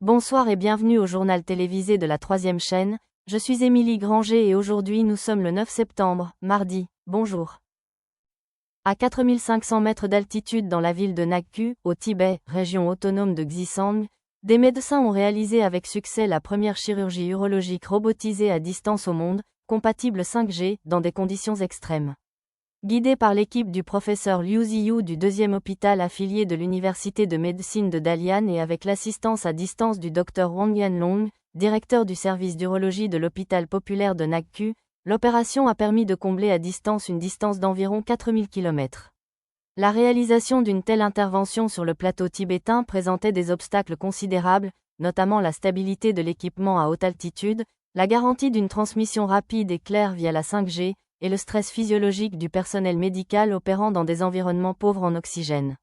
Bonsoir et bienvenue au journal télévisé de la 3e chaîne, je suis Émilie Granger et aujourd'hui nous sommes le 9 septembre, mardi, bonjour. À 4500 mètres d'altitude dans la ville de Nagku, au Tibet, région autonome de Xizang, des médecins ont réalisé avec succès la première chirurgie urologique robotisée à distance au monde, compatible 5G, dans des conditions extrêmes. Guidés par l'équipe du professeur Liu Ziyu du 2e hôpital affilié de l'Université de médecine de Dalian et avec l'assistance à distance du Dr Wang Yanlong, directeur du service d'urologie de l'hôpital populaire de Nagku, l'opération a permis de combler à distance une distance d'environ 4000 km. La réalisation d'une telle intervention sur le plateau tibétain présentait des obstacles considérables, notamment la stabilité de l'équipement à haute altitude, la garantie d'une transmission rapide et claire via la 5G, et le stress physiologique du personnel médical opérant dans des environnements pauvres en oxygène.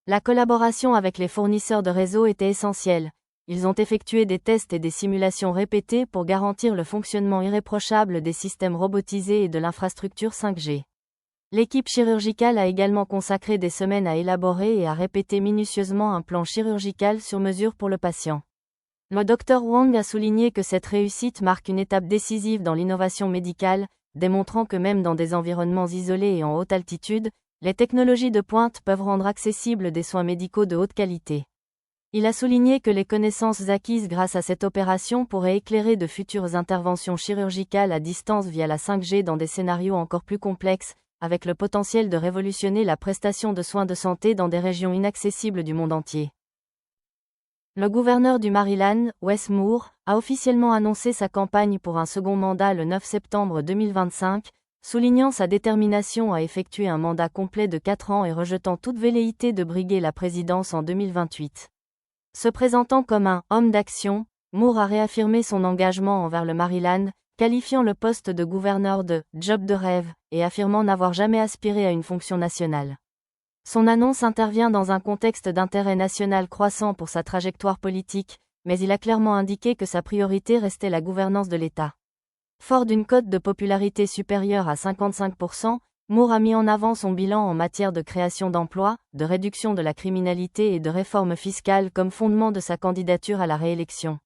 La collaboration avec les fournisseurs de réseau était essentielle. Ils ont effectué des tests et des simulations répétées pour garantir le fonctionnement irréprochable des systèmes robotisés et de l'infrastructure 5G. L'équipe chirurgicale a également consacré des semaines à élaborer et à répéter minutieusement un plan chirurgical sur mesure pour le patient. Le Dr Wang a souligné que cette réussite marque une étape décisive dans l'innovation médicale, démontrant que même dans des environnements isolés et en haute altitude, les technologies de pointe peuvent rendre accessibles des soins médicaux de haute qualité. Il a souligné que les connaissances acquises grâce à cette opération pourraient éclairer de futures interventions chirurgicales à distance via la 5G dans des scénarios encore plus complexes, avec le potentiel de révolutionner la prestation de soins de santé dans des régions inaccessibles du monde entier. Le gouverneur du Maryland, Wes Moore, a officiellement annoncé sa campagne pour un second mandat le 9 septembre 2025, soulignant sa détermination à effectuer un mandat complet de 4 ans et rejetant toute velléité de briguer la présidence en 2028. Se présentant comme un « homme d'action », Moore a réaffirmé son engagement envers le Maryland, qualifiant le poste de gouverneur de « job de rêve » et affirmant n'avoir jamais aspiré à une fonction nationale. Son annonce intervient dans un contexte d'intérêt national croissant pour sa trajectoire politique, mais il a clairement indiqué que sa priorité restait la gouvernance de l'État. Fort d'une cote de popularité supérieure à 55%, Moore a mis en avant son bilan en matière de création d'emplois, de réduction de la criminalité et de réforme fiscale comme fondement de sa candidature à la réélection.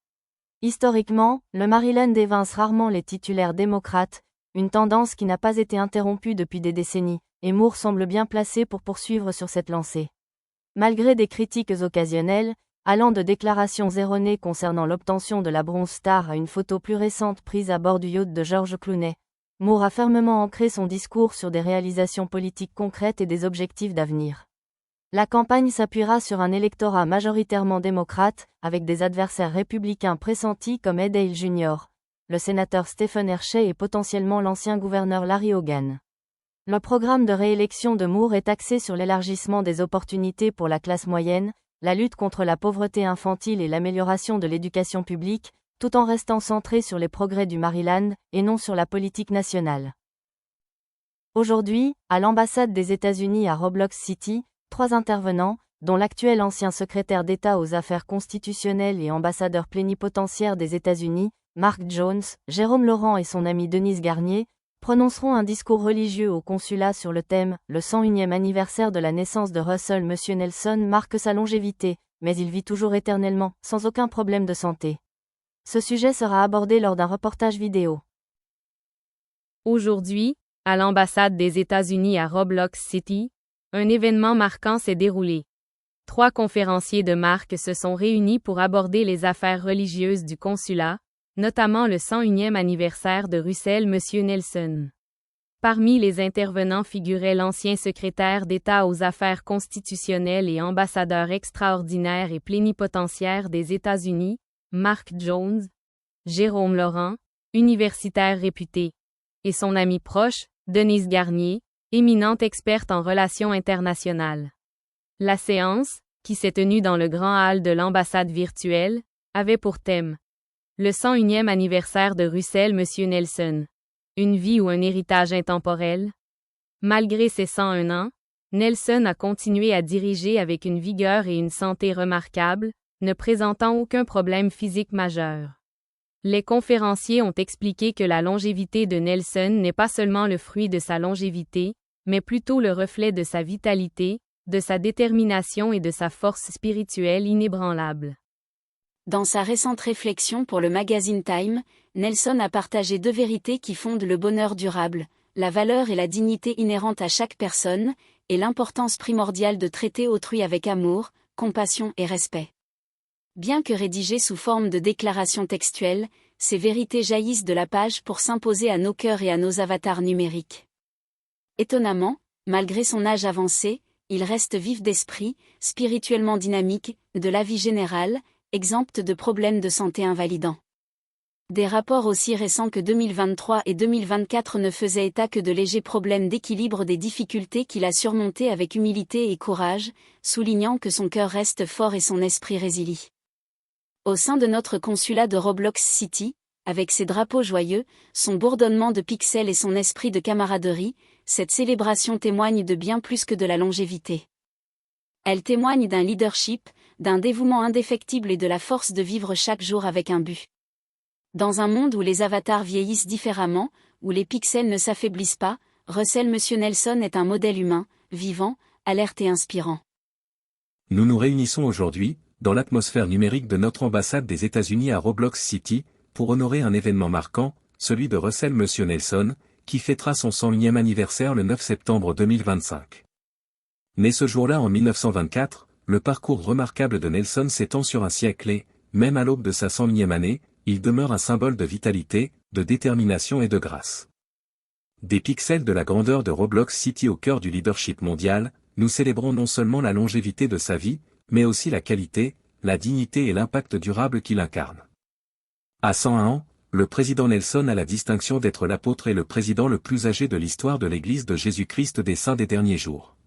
Historiquement, le Maryland évince rarement les titulaires démocrates, une tendance qui n'a pas été interrompue depuis des décennies, et Moore semble bien placé pour poursuivre sur cette lancée. Malgré des critiques occasionnelles, allant de déclarations erronées concernant l'obtention de la Bronze Star à une photo plus récente prise à bord du yacht de George Clooney, Moore a fermement ancré son discours sur des réalisations politiques concrètes et des objectifs d'avenir. La campagne s'appuiera sur un électorat majoritairement démocrate, avec des adversaires républicains pressentis comme Ed Hale Jr., le sénateur Stephen Hershey et potentiellement l'ancien gouverneur Larry Hogan. Le programme de réélection de Moore est axé sur l'élargissement des opportunités pour la classe moyenne, la lutte contre la pauvreté infantile et l'amélioration de l'éducation publique, tout en restant centré sur les progrès du Maryland, et non sur la politique nationale. Aujourd'hui, à l'ambassade des États-Unis à Roblox City, 3 intervenants, dont l'actuel ancien secrétaire d'État aux affaires constitutionnelles et ambassadeur plénipotentiaire des États-Unis, Mark Jones, Jérôme Laurent et son ami Denise Garnier, prononceront un discours religieux au consulat sur le thème « Le 101e anniversaire de la naissance de Russell M. Nelson marque sa longévité, mais il vit toujours éternellement, sans aucun problème de santé ». Ce sujet sera abordé lors d'un reportage vidéo. Aujourd'hui, à l'ambassade des États-Unis à Roblox City, un événement marquant s'est déroulé. 3 conférenciers de marque se sont réunis pour aborder les affaires religieuses du consulat, notamment le 101e anniversaire de Russell M. Nelson. Parmi les intervenants figurait l'ancien secrétaire d'État aux affaires constitutionnelles et ambassadeur extraordinaire et plénipotentiaire des États-Unis, Mark Jones, Jérôme Laurent, universitaire réputé, et son ami proche, Denise Garnier, éminente experte en relations internationales. La séance, qui s'est tenue dans le grand hall de l'ambassade virtuelle, avait pour thème le 101e anniversaire de Russell M. Nelson. Une vie ou un héritage intemporel? Malgré ses 101 ans, Nelson a continué à diriger avec une vigueur et une santé remarquables, ne présentant aucun problème physique majeur. Les conférenciers ont expliqué que la longévité de Nelson n'est pas seulement le fruit de sa longévité, mais plutôt le reflet de sa vitalité, de sa détermination et de sa force spirituelle inébranlable. Dans sa récente réflexion pour le magazine Time, Nelson a partagé 2 vérités qui fondent le bonheur durable, la valeur et la dignité inhérentes à chaque personne, et l'importance primordiale de traiter autrui avec amour, compassion et respect. Bien que rédigées sous forme de déclarations textuelles, ces vérités jaillissent de la page pour s'imposer à nos cœurs et à nos avatars numériques. Étonnamment, malgré son âge avancé, il reste vif d'esprit, spirituellement dynamique, de la vie générale, exempt de problèmes de santé invalidants. Des rapports aussi récents que 2023 et 2024 ne faisaient état que de légers problèmes d'équilibre, des difficultés qu'il a surmontées avec humilité et courage, soulignant que son cœur reste fort et son esprit résilie. Au sein de notre consulat de Roblox City, avec ses drapeaux joyeux, son bourdonnement de pixels et son esprit de camaraderie, cette célébration témoigne de bien plus que de la longévité. Elle témoigne d'un leadership, d'un dévouement indéfectible et de la force de vivre chaque jour avec un but. Dans un monde où les avatars vieillissent différemment, où les pixels ne s'affaiblissent pas, Russell M. Nelson est un modèle humain, vivant, alerte et inspirant. Nous nous réunissons aujourd'hui, dans l'atmosphère numérique de notre ambassade des États-Unis à Roblox City, pour honorer un événement marquant, celui de Russell M. Nelson, qui fêtera son 101e anniversaire le 9 septembre 2025. Né ce jour-là en 1924, le parcours remarquable de Nelson s'étend sur un siècle et, même à l'aube de sa 101e année, il demeure un symbole de vitalité, de détermination et de grâce. Des pixels de la grandeur de Roblox City au cœur du leadership mondial, nous célébrons non seulement la longévité de sa vie, mais aussi la qualité, la dignité et l'impact durable qu'il incarne. À 101 ans, le président Nelson a la distinction d'être l'apôtre et le président le plus âgé de l'histoire de l'Église de Jésus-Christ des Saints des derniers jours.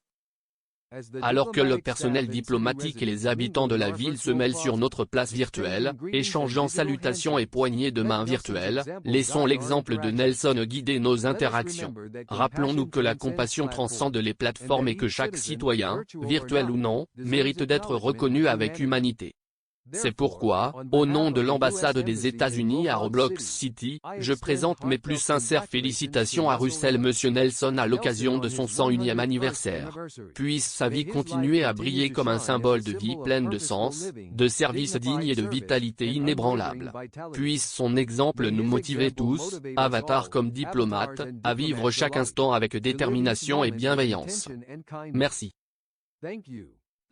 Alors que le personnel diplomatique et les habitants de la ville se mêlent sur notre place virtuelle, échangeant salutations et poignées de main virtuelles, laissons l'exemple de Nelson guider nos interactions. Rappelons-nous que la compassion transcende les plateformes et que chaque citoyen, virtuel ou non, mérite d'être reconnu avec humanité. C'est pourquoi, au nom de l'ambassade des États-Unis à Roblox City, je présente mes plus sincères félicitations à Russell M. Nelson à l'occasion de son 101e anniversaire. Puisse sa vie continuer à briller comme un symbole de vie pleine de sens, de service digne et de vitalité inébranlable. Puisse son exemple nous motiver tous, avatars comme diplomates, à vivre chaque instant avec détermination et bienveillance. Merci.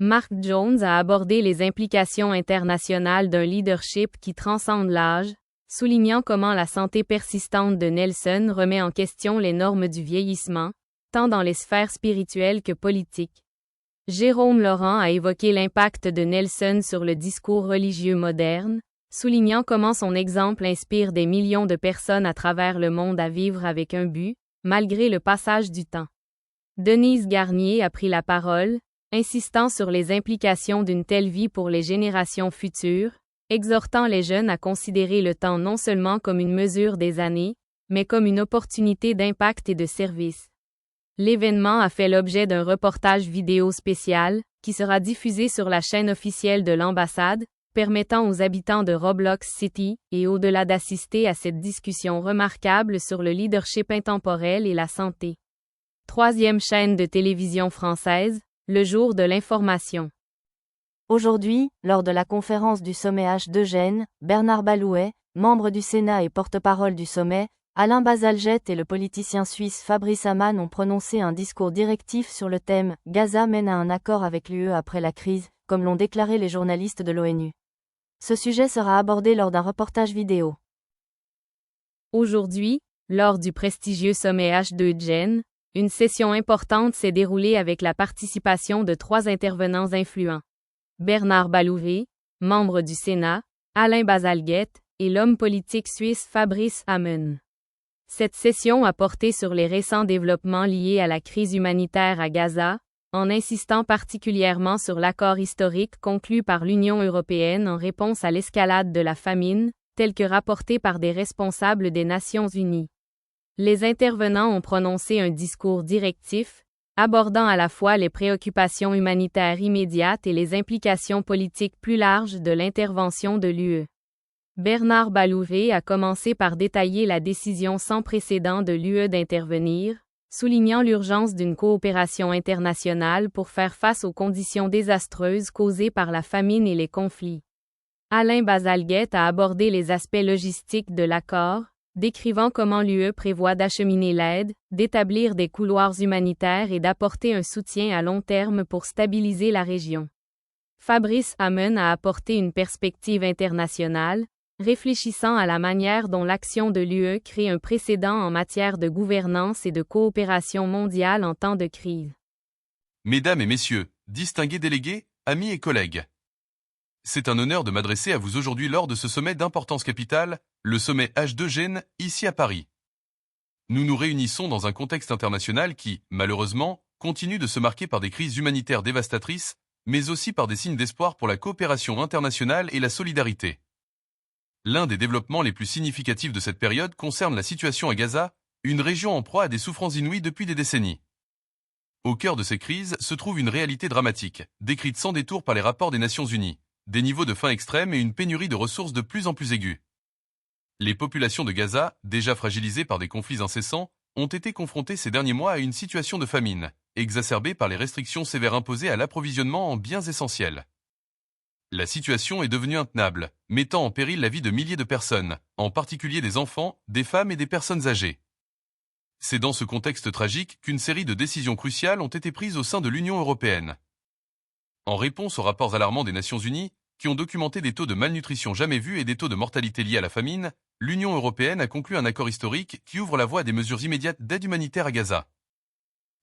Mark Jones a abordé les implications internationales d'un leadership qui transcende l'âge, soulignant comment la santé persistante de Nelson remet en question les normes du vieillissement, tant dans les sphères spirituelles que politiques. Jérôme Laurent a évoqué l'impact de Nelson sur le discours religieux moderne, soulignant comment son exemple inspire des millions de personnes à travers le monde à vivre avec un but, malgré le passage du temps. Denise Garnier a pris la parole, insistant sur les implications d'une telle vie pour les générations futures, exhortant les jeunes à considérer le temps non seulement comme une mesure des années, mais comme une opportunité d'impact et de service. L'événement a fait l'objet d'un reportage vidéo spécial, qui sera diffusé sur la chaîne officielle de l'ambassade, permettant aux habitants de Roblox City et au-delà d'assister à cette discussion remarquable sur le leadership intemporel et la santé. Troisième chaîne de télévision française, le jour de l'information. Aujourd'hui, lors de la conférence du sommet H2Gen, Bernard Balouet, membre du Sénat et porte-parole du sommet, Alain Bazalgette et le politicien suisse Fabrice Amann ont prononcé un discours directif sur le thème « Gaza mène à un accord avec l'UE après la crise », comme l'ont déclaré les journalistes de l'ONU. Ce sujet sera abordé lors d'un reportage vidéo. Aujourd'hui, lors du prestigieux sommet H2Gen, une session importante s'est déroulée avec la participation de 3 intervenants influents. Bernard Balouet, membre du Sénat, Alain Bazalgette, et l'homme politique suisse Fabrice Amann. Cette session a porté sur les récents développements liés à la crise humanitaire à Gaza, en insistant particulièrement sur l'accord historique conclu par l'Union européenne en réponse à l'escalade de la famine, tel que rapporté par des responsables des Nations unies. Les intervenants ont prononcé un discours directif, abordant à la fois les préoccupations humanitaires immédiates et les implications politiques plus larges de l'intervention de l'UE. Bernard Balouet a commencé par détailler la décision sans précédent de l'UE d'intervenir, soulignant l'urgence d'une coopération internationale pour faire face aux conditions désastreuses causées par la famine et les conflits. Alain Bazalgette a abordé les aspects logistiques de l'accord, décrivant comment l'UE prévoit d'acheminer l'aide, d'établir des couloirs humanitaires et d'apporter un soutien à long terme pour stabiliser la région. Fabrice Amen a apporté une perspective internationale, réfléchissant à la manière dont l'action de l'UE crée un précédent en matière de gouvernance et de coopération mondiale en temps de crise. Mesdames et messieurs, distingués délégués, amis et collègues. C'est un honneur de m'adresser à vous aujourd'hui lors de ce sommet d'importance capitale, le sommet H2Gen, ici à Paris. Nous nous réunissons dans un contexte international qui, malheureusement, continue de se marquer par des crises humanitaires dévastatrices, mais aussi par des signes d'espoir pour la coopération internationale et la solidarité. L'un des développements les plus significatifs de cette période concerne la situation à Gaza, une région en proie à des souffrances inouïes depuis des décennies. Au cœur de ces crises se trouve une réalité dramatique, décrite sans détour par les rapports des Nations Unies, des niveaux de faim extrêmes et une pénurie de ressources de plus en plus aiguës. Les populations de Gaza, déjà fragilisées par des conflits incessants, ont été confrontées ces derniers mois à une situation de famine, exacerbée par les restrictions sévères imposées à l'approvisionnement en biens essentiels. La situation est devenue intenable, mettant en péril la vie de milliers de personnes, en particulier des enfants, des femmes et des personnes âgées. C'est dans ce contexte tragique qu'une série de décisions cruciales ont été prises au sein de l'Union européenne. En réponse aux rapports alarmants des Nations Unies, qui ont documenté des taux de malnutrition jamais vus et des taux de mortalité liés à la famine, l'Union européenne a conclu un accord historique qui ouvre la voie à des mesures immédiates d'aide humanitaire à Gaza.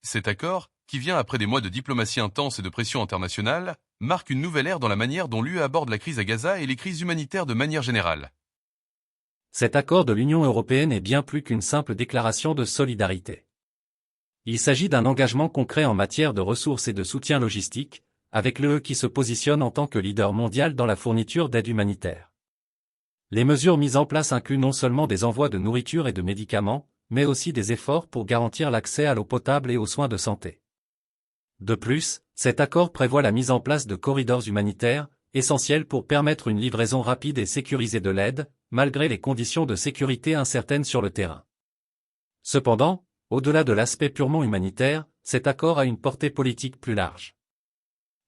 Cet accord, qui vient après des mois de diplomatie intense et de pression internationale, marque une nouvelle ère dans la manière dont l'UE aborde la crise à Gaza et les crises humanitaires de manière générale. Cet accord de l'Union européenne est bien plus qu'une simple déclaration de solidarité. Il s'agit d'un engagement concret en matière de ressources et de soutien logistique, avec l'UE qui se positionne en tant que leader mondial dans la fourniture d'aide humanitaire. Les mesures mises en place incluent non seulement des envois de nourriture et de médicaments, mais aussi des efforts pour garantir l'accès à l'eau potable et aux soins de santé. De plus, cet accord prévoit la mise en place de corridors humanitaires, essentiels pour permettre une livraison rapide et sécurisée de l'aide, malgré les conditions de sécurité incertaines sur le terrain. Cependant, au-delà de l'aspect purement humanitaire, cet accord a une portée politique plus large.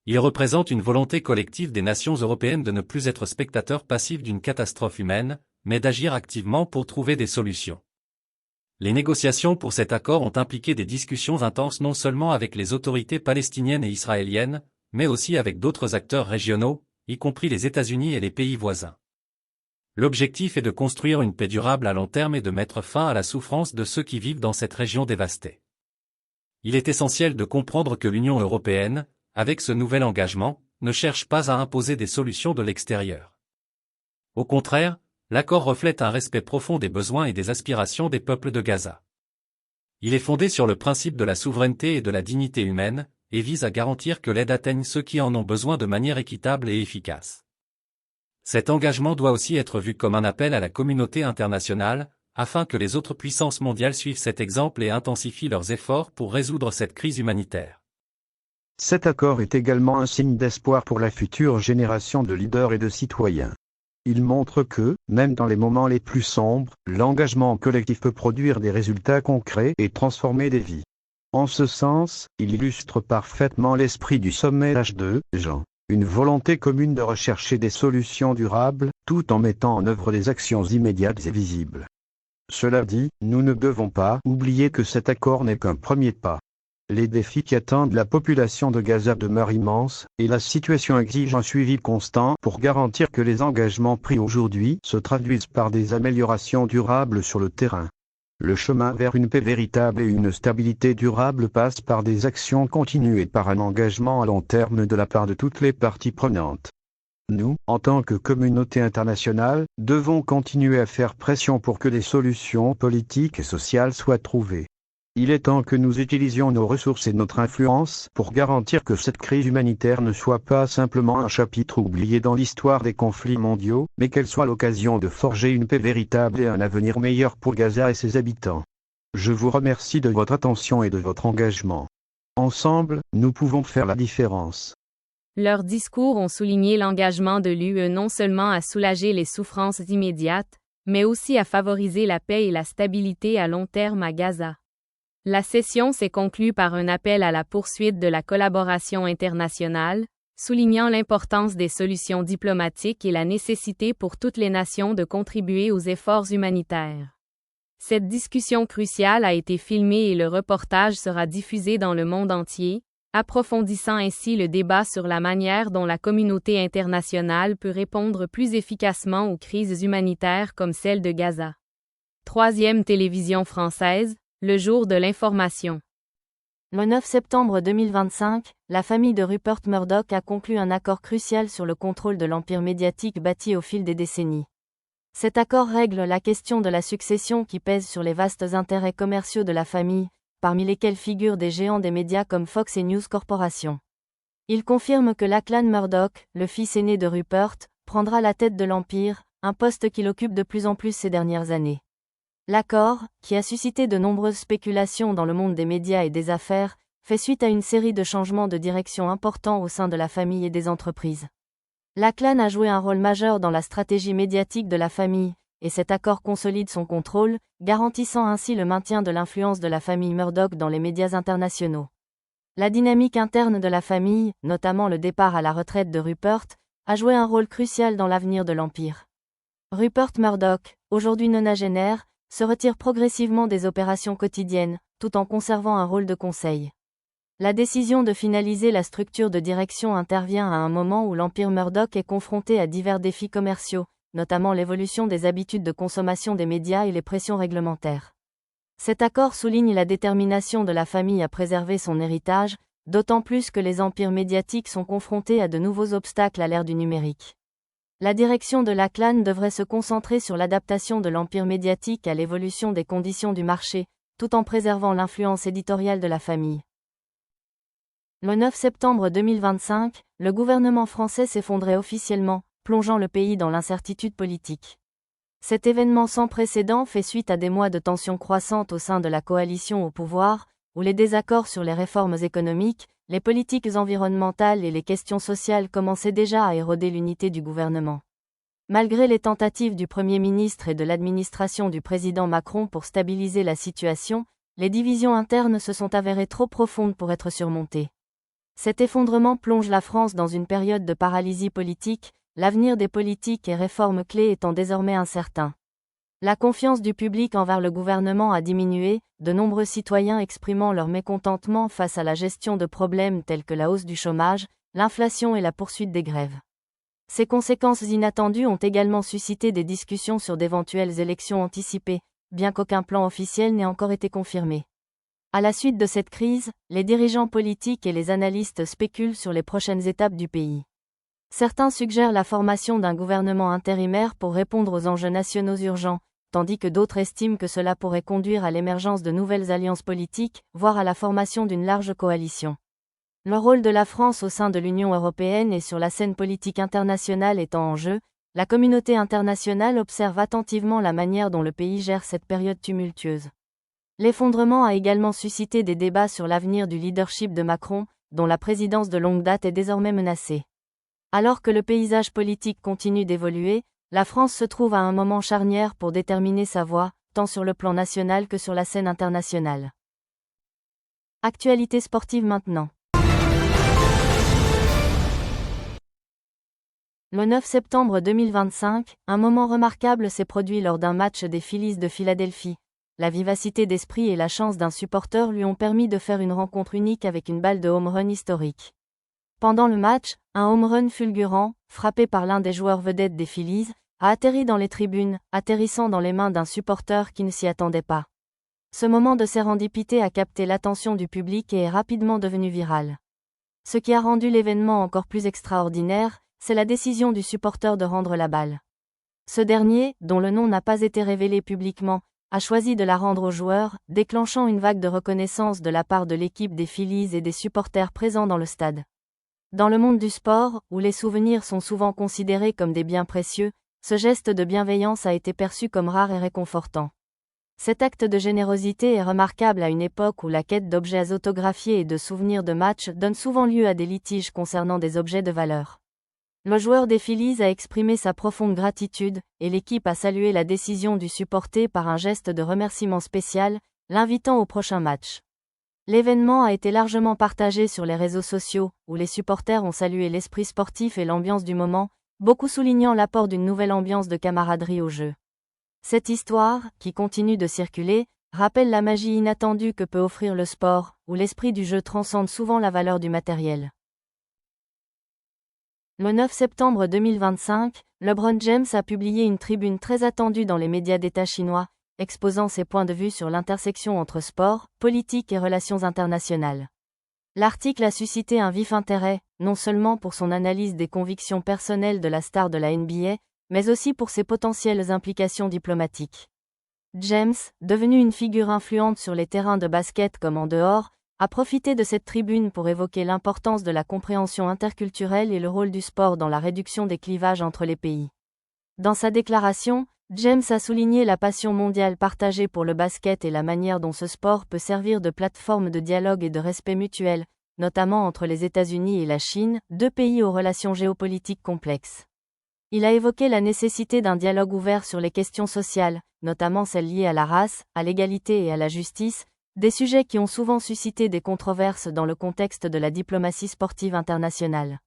Il représente une volonté collective des nations européennes de ne plus être spectateurs passifs d'une catastrophe humaine, mais d'agir activement pour trouver des solutions. Les négociations pour cet accord ont impliqué des discussions intenses non seulement avec les autorités palestiniennes et israéliennes, mais aussi avec d'autres acteurs régionaux, y compris les États-Unis et les pays voisins. L'objectif est de construire une paix durable à long terme et de mettre fin à la souffrance de ceux qui vivent dans cette région dévastée. Il est essentiel de comprendre que l'Union européenne, avec ce nouvel engagement, ne cherche pas à imposer des solutions de l'extérieur. Au contraire, l'accord reflète un respect profond des besoins et des aspirations des peuples de Gaza. Il est fondé sur le principe de la souveraineté et de la dignité humaine, et vise à garantir que l'aide atteigne ceux qui en ont besoin de manière équitable et efficace. Cet engagement doit aussi être vu comme un appel à la communauté internationale, afin que les autres puissances mondiales suivent cet exemple et intensifient leurs efforts pour résoudre cette crise humanitaire. Cet accord est également un signe d'espoir pour la future génération de leaders et de citoyens. Il montre que, même dans les moments les plus sombres, l'engagement collectif peut produire des résultats concrets et transformer des vies. En ce sens, il illustre parfaitement l'esprit du sommet H2Gen, une volonté commune de rechercher des solutions durables, tout en mettant en œuvre des actions immédiates et visibles. Cela dit, nous ne devons pas oublier que cet accord n'est qu'un premier pas. Les défis qui attendent la population de Gaza demeurent immenses, et la situation exige un suivi constant pour garantir que les engagements pris aujourd'hui se traduisent par des améliorations durables sur le terrain. Le chemin vers une paix véritable et une stabilité durable passe par des actions continues et par un engagement à long terme de la part de toutes les parties prenantes. Nous, en tant que communauté internationale, devons continuer à faire pression pour que des solutions politiques et sociales soient trouvées. Il est temps que nous utilisions nos ressources et notre influence pour garantir que cette crise humanitaire ne soit pas simplement un chapitre oublié dans l'histoire des conflits mondiaux, mais qu'elle soit l'occasion de forger une paix véritable et un avenir meilleur pour Gaza et ses habitants. Je vous remercie de votre attention et de votre engagement. Ensemble, nous pouvons faire la différence. Leurs discours ont souligné l'engagement de l'UE non seulement à soulager les souffrances immédiates, mais aussi à favoriser la paix et la stabilité à long terme à Gaza. La session s'est conclue par un appel à la poursuite de la collaboration internationale, soulignant l'importance des solutions diplomatiques et la nécessité pour toutes les nations de contribuer aux efforts humanitaires. Cette discussion cruciale a été filmée et le reportage sera diffusé dans le monde entier, approfondissant ainsi le débat sur la manière dont la communauté internationale peut répondre plus efficacement aux crises humanitaires comme celle de Gaza. Troisième télévision française, le jour de l'information. Le 9 septembre 2025, la famille de Rupert Murdoch a conclu un accord crucial sur le contrôle de l'empire médiatique bâti au fil des décennies. Cet accord règle la question de la succession qui pèse sur les vastes intérêts commerciaux de la famille, parmi lesquels figurent des géants des médias comme Fox et News Corporation. Il confirme que Lachlan Murdoch, le fils aîné de Rupert, prendra la tête de l'empire, un poste qu'il occupe de plus en plus ces dernières années. L'accord, qui a suscité de nombreuses spéculations dans le monde des médias et des affaires, fait suite à une série de changements de direction importants au sein de la famille et des entreprises. Lachlan a joué un rôle majeur dans la stratégie médiatique de la famille, et cet accord consolide son contrôle, garantissant ainsi le maintien de l'influence de la famille Murdoch dans les médias internationaux. La dynamique interne de la famille, notamment le départ à la retraite de Rupert, a joué un rôle crucial dans l'avenir de l'empire. Rupert Murdoch, aujourd'hui nonagénaire, se retire progressivement des opérations quotidiennes, tout en conservant un rôle de conseil. La décision de finaliser la structure de direction intervient à un moment où l'empire Murdoch est confronté à divers défis commerciaux, notamment l'évolution des habitudes de consommation des médias et les pressions réglementaires. Cet accord souligne la détermination de la famille à préserver son héritage, d'autant plus que les empires médiatiques sont confrontés à de nouveaux obstacles à l'ère du numérique. La direction de Lachlan devrait se concentrer sur l'adaptation de l'empire médiatique à l'évolution des conditions du marché, tout en préservant l'influence éditoriale de la famille. Le 9 septembre 2025, le gouvernement français s'effondrait officiellement, plongeant le pays dans l'incertitude politique. Cet événement sans précédent fait suite à des mois de tensions croissantes au sein de la coalition au pouvoir, où les désaccords sur les réformes économiques, les politiques environnementales et les questions sociales commençaient déjà à éroder l'unité du gouvernement. Malgré les tentatives du Premier ministre et de l'administration du président Macron pour stabiliser la situation, les divisions internes se sont avérées trop profondes pour être surmontées. Cet effondrement plonge la France dans une période de paralysie politique, l'avenir des politiques et réformes clés étant désormais incertain. La confiance du public envers le gouvernement a diminué, de nombreux citoyens exprimant leur mécontentement face à la gestion de problèmes tels que la hausse du chômage, l'inflation et la poursuite des grèves. Ces conséquences inattendues ont également suscité des discussions sur d'éventuelles élections anticipées, bien qu'aucun plan officiel n'ait encore été confirmé. À la suite de cette crise, les dirigeants politiques et les analystes spéculent sur les prochaines étapes du pays. Certains suggèrent la formation d'un gouvernement intérimaire pour répondre aux enjeux nationaux urgents, tandis que d'autres estiment que cela pourrait conduire à l'émergence de nouvelles alliances politiques, voire à la formation d'une large coalition. Le rôle de la France au sein de l'Union européenne et sur la scène politique internationale étant en jeu, la communauté internationale observe attentivement la manière dont le pays gère cette période tumultueuse. L'effondrement a également suscité des débats sur l'avenir du leadership de Macron, dont la présidence de longue date est désormais menacée. Alors que le paysage politique continue d'évoluer, la France se trouve à un moment charnière pour déterminer sa voie, tant sur le plan national que sur la scène internationale. Actualité sportive maintenant. Le 9 septembre 2025, un moment remarquable s'est produit lors d'un match des Phillies de Philadelphie. La vivacité d'esprit et la chance d'un supporter lui ont permis de faire une rencontre unique avec une balle de home run historique. Pendant le match, un home run fulgurant, frappé par l'un des joueurs vedettes des Phillies, a atterri dans les tribunes, atterrissant dans les mains d'un supporter qui ne s'y attendait pas. Ce moment de sérendipité a capté l'attention du public et est rapidement devenu viral. Ce qui a rendu l'événement encore plus extraordinaire, c'est la décision du supporter de rendre la balle. Ce dernier, dont le nom n'a pas été révélé publiquement, a choisi de la rendre au joueur, déclenchant une vague de reconnaissance de la part de l'équipe des Phillies et des supporters présents dans le stade. Dans le monde du sport, où les souvenirs sont souvent considérés comme des biens précieux, ce geste de bienveillance a été perçu comme rare et réconfortant. Cet acte de générosité est remarquable à une époque où la quête d'objets autographiés et de souvenirs de matchs donne souvent lieu à des litiges concernant des objets de valeur. Le joueur des Phillies a exprimé sa profonde gratitude, et l'équipe a salué la décision du supporter par un geste de remerciement spécial, l'invitant au prochain match. L'événement a été largement partagé sur les réseaux sociaux, où les supporters ont salué l'esprit sportif et l'ambiance du moment, beaucoup soulignant l'apport d'une nouvelle ambiance de camaraderie au jeu. Cette histoire, qui continue de circuler, rappelle la magie inattendue que peut offrir le sport, où l'esprit du jeu transcende souvent la valeur du matériel. Le 9 septembre 2025, LeBron James a publié une tribune très attendue dans les médias d'État chinois, exposant ses points de vue sur l'intersection entre sport, politique et relations internationales. L'article a suscité un vif intérêt, non seulement pour son analyse des convictions personnelles de la star de la NBA, mais aussi pour ses potentielles implications diplomatiques. James, devenu une figure influente sur les terrains de basket comme en dehors, a profité de cette tribune pour évoquer l'importance de la compréhension interculturelle et le rôle du sport dans la réduction des clivages entre les pays. Dans sa déclaration, James a souligné la passion mondiale partagée pour le basket et la manière dont ce sport peut servir de plateforme de dialogue et de respect mutuel, notamment entre les États-Unis et la Chine, deux pays aux relations géopolitiques complexes. Il a évoqué la nécessité d'un dialogue ouvert sur les questions sociales, notamment celles liées à la race, à l'égalité et à la justice, des sujets qui ont souvent suscité des controverses dans le contexte de la diplomatie sportive internationale.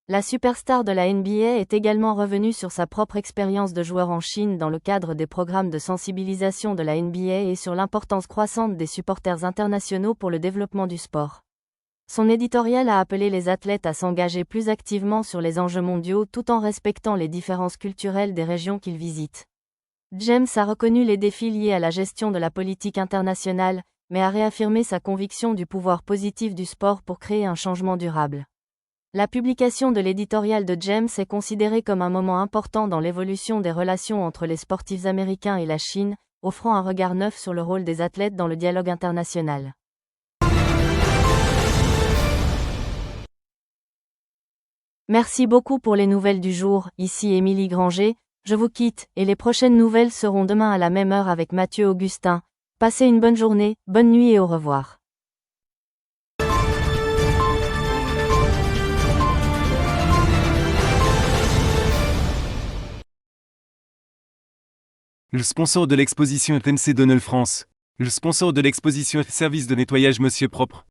La superstar de la NBA est également revenue sur sa propre expérience de joueur en Chine dans le cadre des programmes de sensibilisation de la NBA et sur l'importance croissante des supporters internationaux pour le développement du sport. Son éditorial a appelé les athlètes à s'engager plus activement sur les enjeux mondiaux tout en respectant les différences culturelles des régions qu'ils visitent. James a reconnu les défis liés à la gestion de la politique internationale, mais a réaffirmé sa conviction du pouvoir positif du sport pour créer un changement durable. La publication de l'éditorial de James est considérée comme un moment important dans l'évolution des relations entre les sportifs américains et la Chine, offrant un regard neuf sur le rôle des athlètes dans le dialogue international. Merci beaucoup pour les nouvelles du jour, ici Émilie Granger, je vous quitte, et les prochaines nouvelles seront demain à la même heure avec Mathieu Augustin. Passez une bonne journée, bonne nuit et au revoir. Le sponsor de l'exposition est MC Donald France. Le sponsor de l'exposition est Service de nettoyage Monsieur Propre.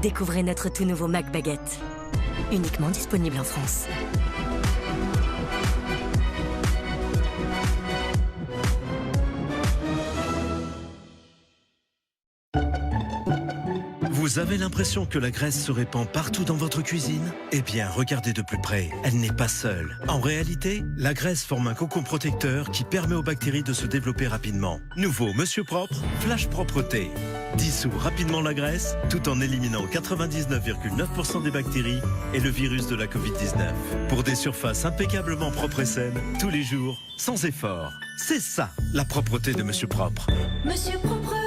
Découvrez notre tout nouveau Mac Baguette. Uniquement disponible en France. Vous avez l'impression que la graisse se répand partout dans votre cuisine? Eh bien, regardez de plus près, elle n'est pas seule. En réalité, la graisse forme un cocon protecteur qui permet aux bactéries de se développer rapidement. Nouveau Monsieur Propre, Flash Propreté. Dissout rapidement la graisse, tout en éliminant 99,9% des bactéries et le virus de la Covid-19. Pour des surfaces impeccablement propres et saines, tous les jours, sans effort. C'est ça, la propreté de Monsieur Propre. Monsieur Propre.